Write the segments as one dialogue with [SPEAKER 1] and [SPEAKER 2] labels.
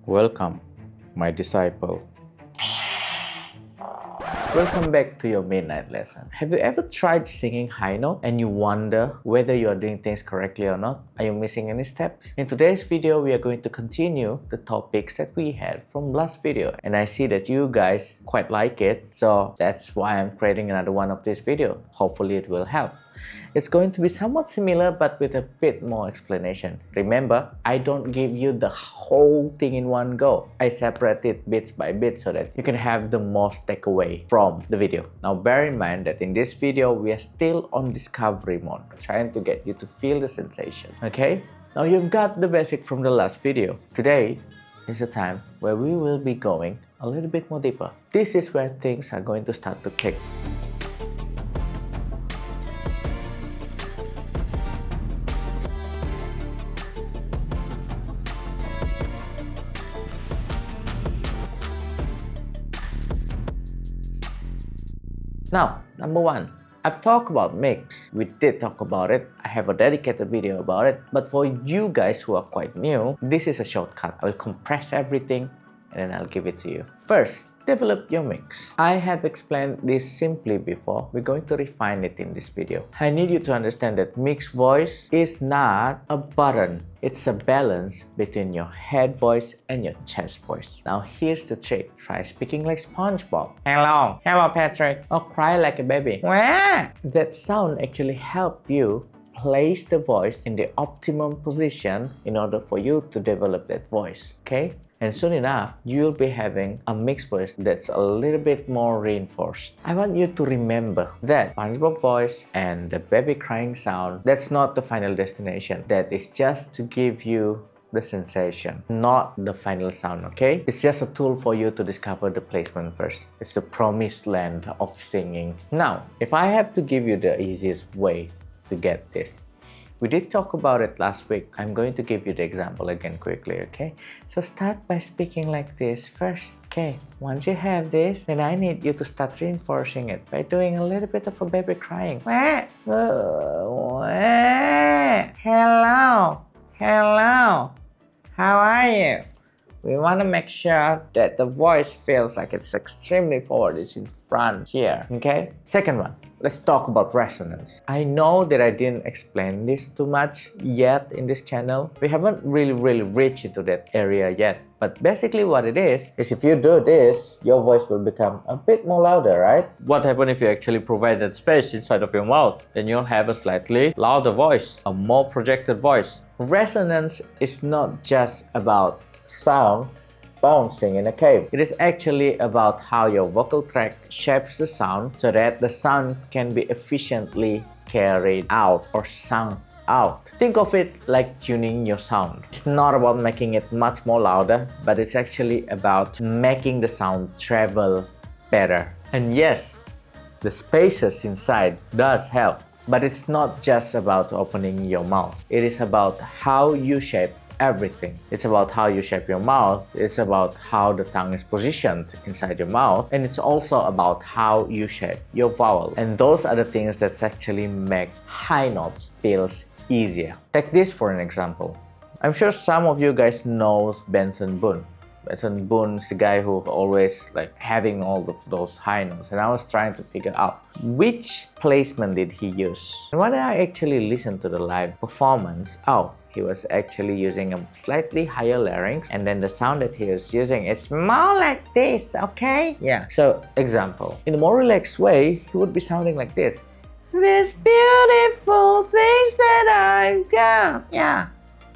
[SPEAKER 1] Welcome, my disciple. Welcome back to your midnight lesson. Have you ever tried singing high note and you wonder whether you are doing things correctly or not? Are you missing any steps? In today's video, we are going to continue the topics that we had from last video. And I see that you guys quite like it, so that's why I'm creating another one of this video. Hopefully it will help. It's going to be somewhat similar but with a bit more explanation. Remember, I don't give you the whole thing in one go. I separate it bits by bit so that you can have the most takeaway from the video. Now bear in mind that in this video, we are still on discovery mode, trying to get you to feel the sensation, okay? Now you've got the basic from the last video. Today is a time where we will be going a little bit more deeper. This is where things are going to start to click. Now, number one, I've talked about mix. We did talk about it. I have a dedicated video about it. But for you guys who are quite new, this is a shortcut. I will compress everything and then I'll give it to you. First, develop your mix. I have explained this simply before. We're going to refine it in this video. I need you to understand that mixed voice is not a button. It's a balance between your head voice and your chest voice. Now here's the trick. Try speaking like SpongeBob. Hello. Hello, Patrick. Or cry like a baby. Wah! That sound actually help you place the voice in the optimum position in order for you to develop that voice, okay? And soon enough, you'll be having a mixed voice that's a little bit more reinforced. I want you to remember that SpongeBob voice and the baby crying sound, that's not the final destination. That is just to give you the sensation, not the final sound, okay? It's just a tool for you to discover the placement first. It's the promised land of singing. Now, if I have to give you the easiest way to get this, we did talk about it last week. I'm going to give you the example again quickly, okay? So start by speaking like this first, okay? Once you have this, then I need you to start reinforcing it by doing a little bit of a baby crying. Hello, hello, how are you? We want to make sure that the voice feels like it's extremely forward, it's in front here, okay? Second one, let's talk about resonance. I know that I didn't explain this too much yet in this channel. We haven't really reached into that area yet. But basically what it is if you do this, your voice will become a bit more louder, right? What happens if you actually provide that space inside of your mouth? Then you'll have a slightly louder voice, a more projected voice. Resonance is not just about sound bouncing in a cave. It is actually about how your vocal tract shapes the sound so that the sound can be efficiently carried out or sung out. Think of it like tuning your sound. It's not about making it much more louder, but it's actually about making the sound travel better. And yes, the spaces inside does help, but it's not just about opening your mouth. It is about how you shape everything. It's about how you shape your mouth. It's about how the tongue is positioned inside your mouth. And it's also about how you shape your vowel. And those are the things that actually make high notes feels easier. Take this for an example. I'm sure some of you guys knows Benson Boone. Benson Boone is the guy who always like having all of those high notes. And I was trying to figure out which placement did he use. And when I actually listened to the live performance, he was actually using a slightly higher larynx, and then the sound that he was using, it's more like this, okay? Yeah. So, example. In a more relaxed way, he would be sounding like this. These beautiful things that I've got. Yeah.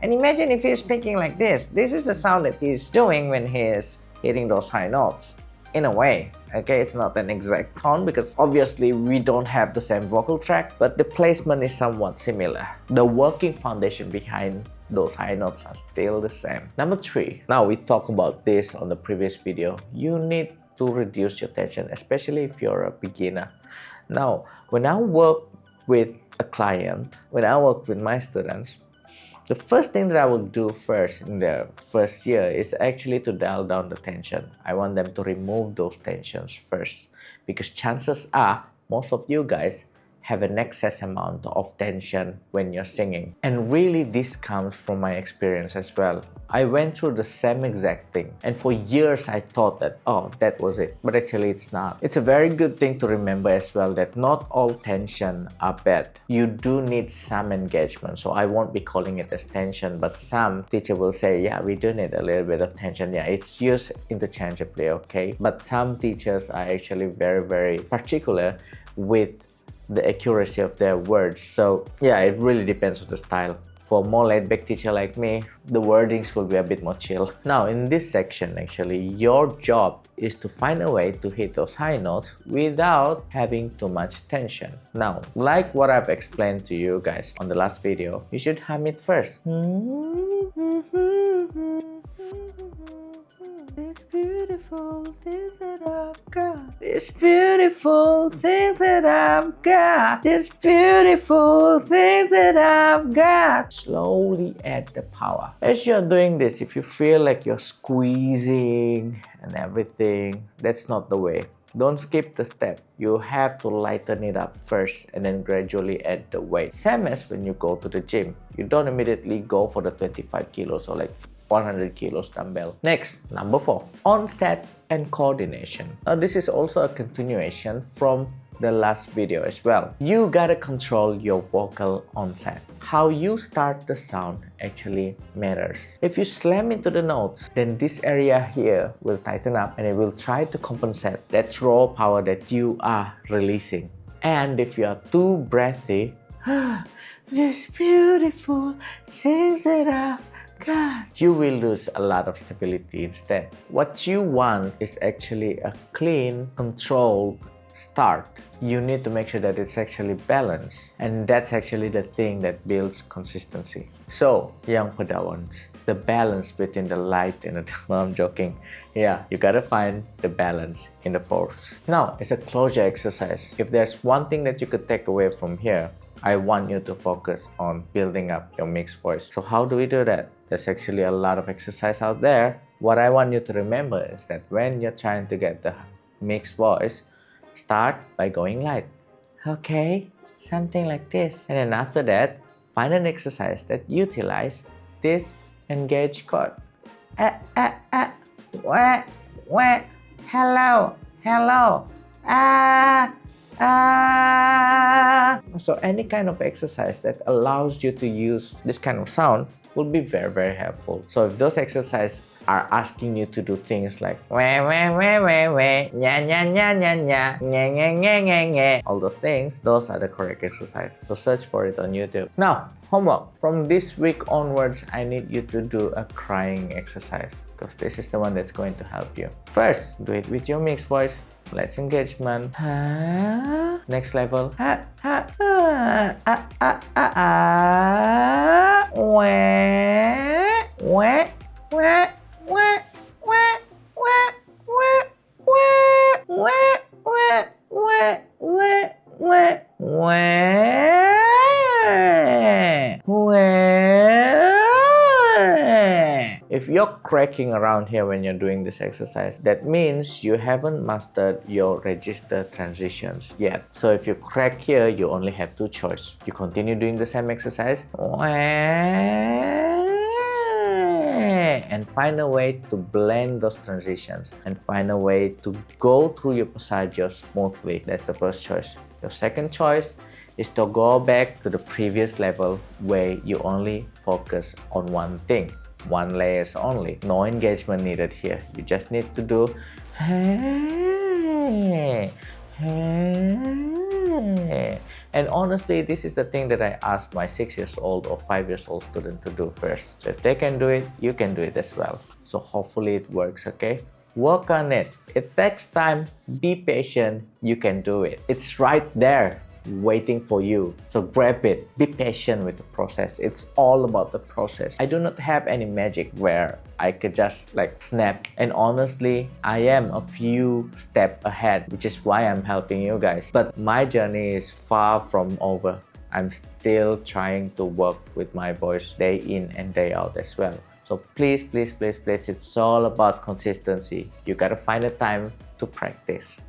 [SPEAKER 1] And imagine if he's speaking like this. This is the sound that he's doing when he's hitting those high notes. In a way, okay, it's not an exact tone because obviously we don't have the same vocal tract, but the placement is somewhat similar. The working foundation behind those high notes are still the same. Number three, now we talked about this on the previous video. You need to reduce your tension, especially if you're a beginner. Now, when I work with a client, when I work with my students, the first thing that I will do first in the first year is actually to dial down the tension. I want them to remove those tensions first because chances are most of you guys have an excess amount of tension when you're singing. And really this comes from my experience as well. I went through the same exact thing, and for years I thought that, oh, that was it, but actually it's not. It's a very good thing to remember as well that not all tension are bad. You do need some engagement, so I won't be calling it as tension, but some teacher will say, yeah, we do need a little bit of tension. Yeah, it's used interchangeably, okay? But some teachers are actually very particular with the accuracy of their words. So yeah, it really depends on the style. For more laid-back teacher like me, the wordings will be a bit more chill. Now in this section, actually, your job is to find a way to hit those high notes without having too much tension. Now, like what I've explained to you guys on the last video, you should hum it first. These beautiful things that I've got. These beautiful things that I've got. These beautiful things that I've got. Slowly add the power. As you're doing this, if you feel like you're squeezing and everything, that's not the way. Don't skip the step. You have to lighten it up first and then gradually add the weight. Same as when you go to the gym. You don't immediately go for the 25 kilos or like 100 kilos dumbbell. Next, number 4, onset and coordination. Now this is also a continuation from the last video as well. You gotta control your vocal onset. How you start the sound actually matters. If you slam into the notes, then this area here will tighten up and it will try to compensate that raw power that you are releasing. And if you are too breathy, this beautiful things that I God, you will lose a lot of stability instead. What you want is actually a clean, controlled start. You need to make sure that it's actually balanced, and that's actually the thing that builds consistency. So, young Padawans, the balance between the light and the no, I'm joking. Yeah, you gotta find the balance in the force. Now, it's a closure exercise. If there's one thing that you could take away from here, I want you to focus on building up your mixed voice. So how do we do that? There's actually a lot of exercise out there. What I want you to remember is that when you're trying to get the mixed voice, start by going light. Okay, something like this. And then after that, find an exercise that utilize this engaged chord. Hello, hello. So any kind of exercise that allows you to use this kind of sound will be very helpful. So if those exercises are asking you to do things like all those things, those are the correct exercise. So search for it on YouTube. Now, homework. From this week onwards, I need you to do a crying exercise because this is the one that's going to help you. First, do it with your mixed voice. Less engagement. Next level. If you're cracking around here when you're doing this exercise, that means you haven't mastered your register transitions yet. So if you crack here, you only have two choices. You continue doing the same exercise and find a way to blend those transitions and find a way to go through your passaggio smoothly. That's the first choice. Your second choice is to go back to the previous level where you only focus on one thing. One layers only. No engagement needed here. You just need to do and honestly, this is the thing that I asked my 6-year-old or 5-year-old student to do first. So if they can do it, you can do it as well. So hopefully it works, okay? Work on it. It takes time. Be patient. You can do it. It's right there waiting for you. So grab it. Be patient with the process. It's all about the process. I do not have any magic where I could just like snap. And honestly, I am a few steps ahead, which is why I'm helping you guys. But my journey is far from over. I'm still trying to work with my voice day in and day out as well. So please, it's all about consistency. You gotta find a time to practice.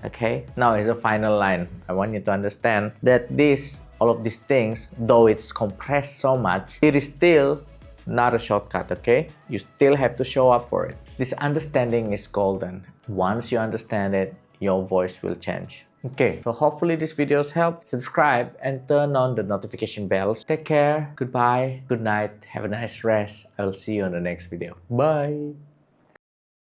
[SPEAKER 1] Okay, now is the final line. I want you to understand that all of these things, though it's compressed so much, it is still not a shortcut, okay? You still have to show up for it. This understanding is golden. Once you understand it, your voice will change. Okay, so hopefully this videos help. Subscribe and turn on the notification bells. Take care, goodbye, good night, have a nice rest. I will see you on the next video. Bye!